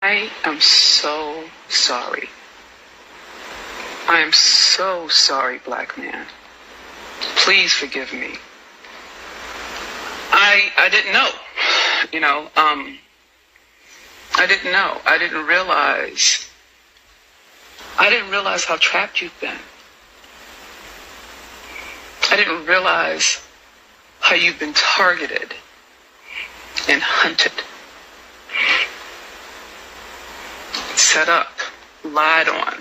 I am so sorry. I am so sorry, black man. Please forgive me. I didn't know, I didn't know. I didn't realize how trapped you've been. I didn't realize how you've been targeted and hunted, set up, lied on.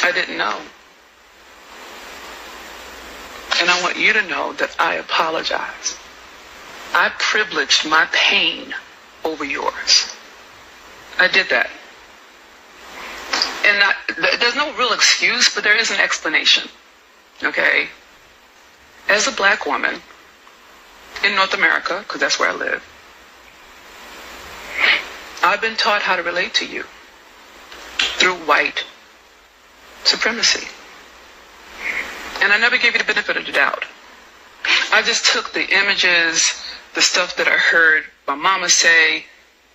I didn't know. And I want you to know that I apologize. I privileged my pain over yours. I did that. And there's no real excuse, but there is an explanation. Okay? As a black woman in North America, because that's where I live, I've been taught how to relate to you through white supremacy. And I never gave you the benefit of the doubt. I just took the images, the stuff that I heard my mama say,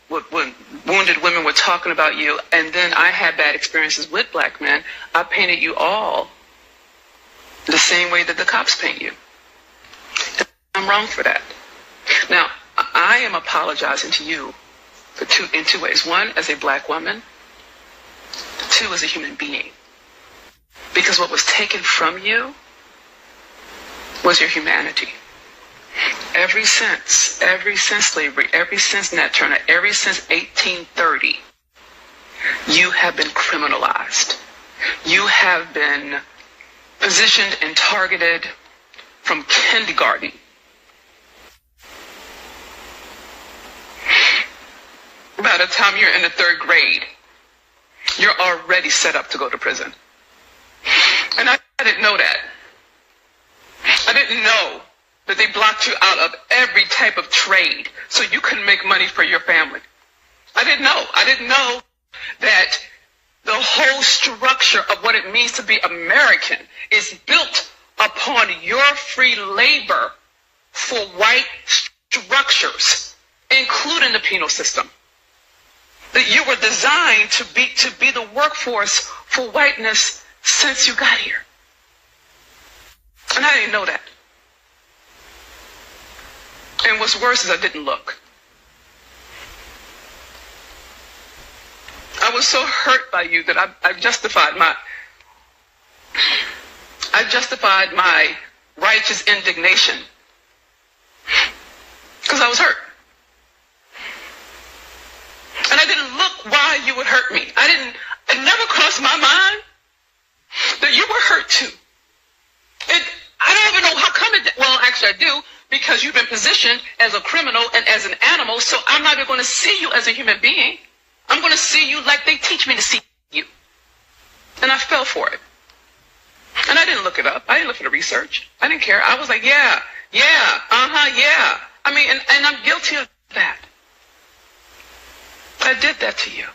when wounded women were talking about you, and then I had bad experiences with black men. I painted you all the same way that the cops paint you. And I'm wrong for that. Now, I am apologizing to you in two ways. One, as a black woman. Two, as a human being. Because what was taken from you was your humanity. Ever since slavery, ever since Nat Turner, ever since 1830, you have been criminalized. You have been positioned and targeted from kindergarten. By the time you're in the third grade, you're already set up to go to prison. And I didn't know that. I didn't know that they blocked you out of every type of trade so you couldn't make money for your family. I didn't know. I didn't know that the whole structure of what it means to be American is built upon your free labor for white structures, including the penal system. That you were designed to be the workforce for whiteness since you got here. And I didn't know that. And what's worse is I didn't look. I was so hurt by you that I justified my righteous indignation. Because I was hurt. And I didn't look why you would hurt me. It never crossed my mind that you were hurt too. I don't even know how come it, well, actually I do, because you've been positioned as a criminal and as an animal, so I'm not even going to see you as a human being. I'm going to see you like they teach me to see you. And I fell for it. And I didn't look it up. I didn't look for the research. I didn't care. I was like, yeah. I mean, and I'm guilty of that. I did that to you.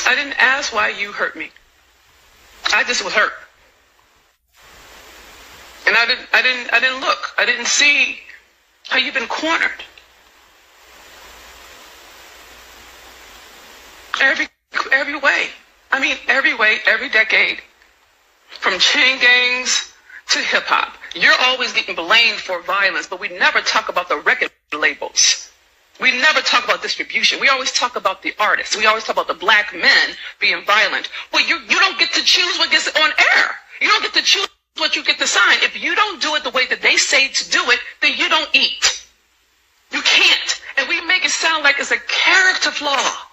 I didn't ask why you hurt me. I just was hurt. And I didn't look. I didn't see how you've been cornered. Every way. I mean, every way, every decade. From chain gangs to hip hop. You're always getting blamed for violence, but we never talk about the record labels. We never talk about distribution. We always talk about the artists. We always talk about the black men being violent. Well, you don't get to choose what gets on air. You don't get to choose what you get to sign. If you don't do it the way that they say to do it, then you don't eat. You can't. And we make it sound like it's a character flaw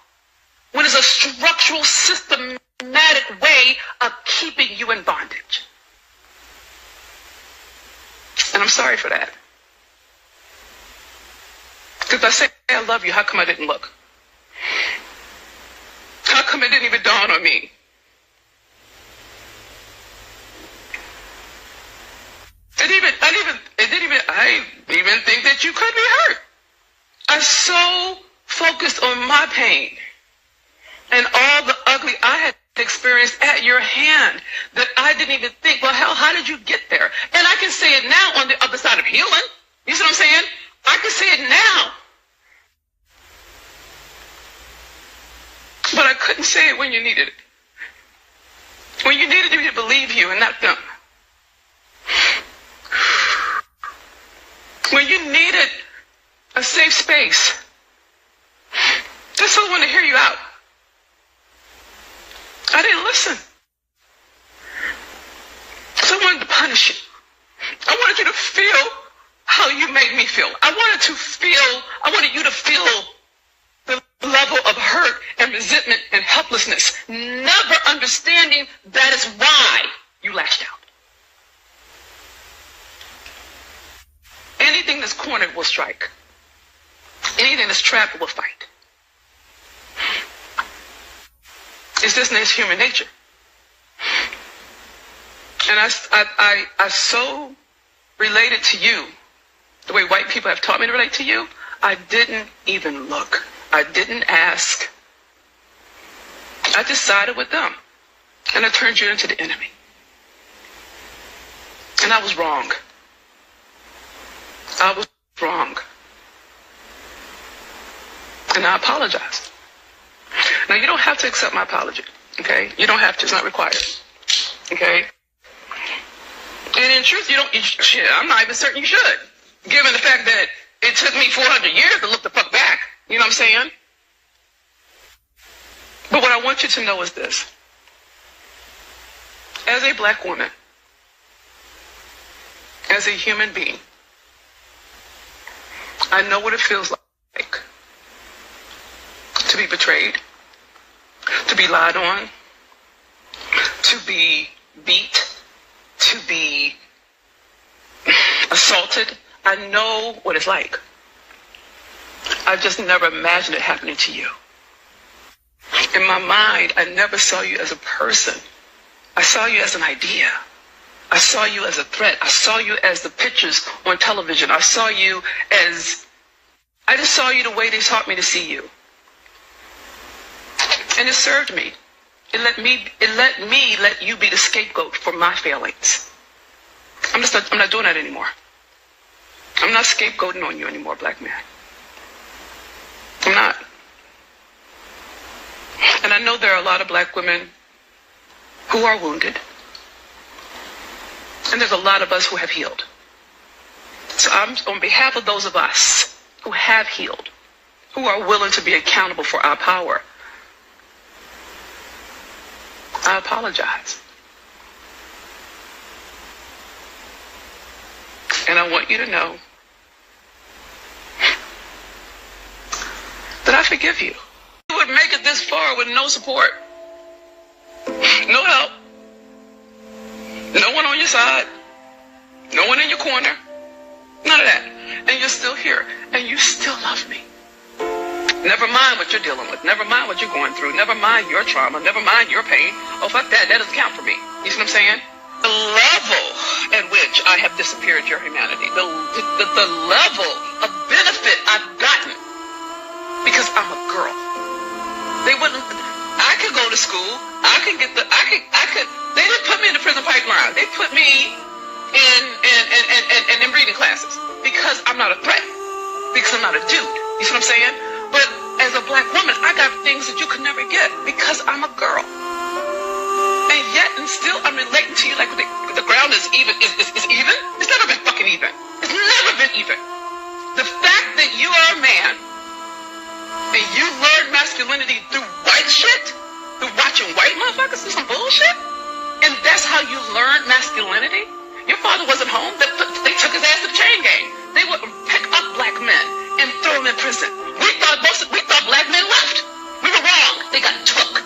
when it's a structural, systematic way of keeping you in bondage. And I'm sorry for that. Because I say I love you, how come I didn't look? How come it didn't even dawn on me? I didn't even think that you could be hurt. I so focused on my pain and all the ugly I had experienced at your hand that I didn't even think, well, hell, how did you get there? And I can say it now on the other side of healing. You see what I'm saying? I can say it now But I couldn't say it when you needed it. When you needed me to believe you and not them. When you needed a safe space. Just so I want to hear you out. I didn't listen. So I wanted to punish you. I wanted you to feel how you made me feel. I wanted you to feel the level of hurt and resentment and helplessness, never understanding that is why you lashed out. Anything that's cornered will strike. Anything that's trapped will fight. It's just human nature. And I so related to you the way white people have taught me to relate to you. I didn't even look. I didn't ask. I just sided with them. And I turned you into the enemy. And I was wrong. I was wrong. And I apologize. Now, you don't have to accept my apology, okay? You don't have to. It's not required, okay? And in truth, I'm not even certain you should, given the fact that it took me 400 years to look the fuck back. You know what I'm saying? But what I want you to know is this. As a black woman, as a human being, I know what it feels like to be betrayed, to be lied on, to be beat, to be assaulted. I know what it's like. I just never imagined it happening to you. In my mind, I never saw you as a person. I saw you as an idea. I saw you as a threat. I saw you as the pictures on television. I just saw you the way they taught me to see you. And it served me. It let me let you be the scapegoat for my failings. I'm not doing that anymore. I'm not scapegoating on you anymore, black man. I'm not. And I know there are a lot of black women who are wounded. And there's a lot of us who have healed. So I'm on behalf of those of us who have healed, who are willing to be accountable for our power, I apologize. And I want you to know that I forgive you. You would make it this far with no support, no help, no one on your side, no one in your corner, none of that. And you're still here, and you still love me. Never mind what you're dealing with. Never mind what you're going through. Never mind your trauma. Never mind your pain. Oh, fuck that. That doesn't count for me. You see what I'm saying? The level at which I have disappeared your humanity. The level of benefit I've gotten because I'm a girl. I could go to school. They didn't put me in the prison pipeline. They put me in reading classes because I'm not a threat. Because I'm not a dude. You see what I'm saying? But as a black woman, I got things that you could never get because I'm a girl. And yet, and still, I'm relating to you like the ground is even. Is even? It's never been fucking even. It's never been even. The fact that you are a man and you learn masculinity through white shit, through watching white motherfuckers do some bullshit, and that's how you learn masculinity. Your father wasn't home. They took his ass to the chain gang. They would pick up black men and throw them in prison. We thought black men left. We were wrong. They got took.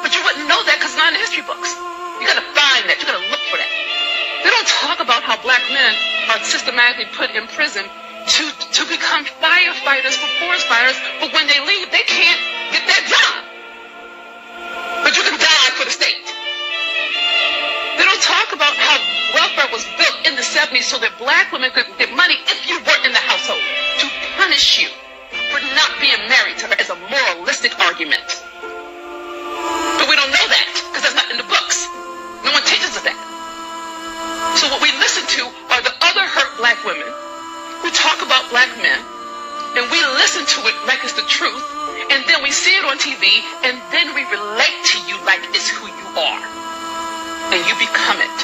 But you wouldn't know that because it's not in the history books. You got to find that. You got to look for that. They don't talk about how black men are systematically put in prison to become firefighters for forest fires, but when they leave, they can't get that job. But you can die for the state. They don't talk about how welfare was built in the 70s so that black women could get money if you weren't in the household, to punish you for not being married to her as a moralistic argument. But we don't know that because that's not in the books. No one teaches us that. So what we listen to are the other hurt black women who talk about black men, and we listen to it like it's the truth, and then we see it on TV, and then we relate to you like it's who you are. And you become it.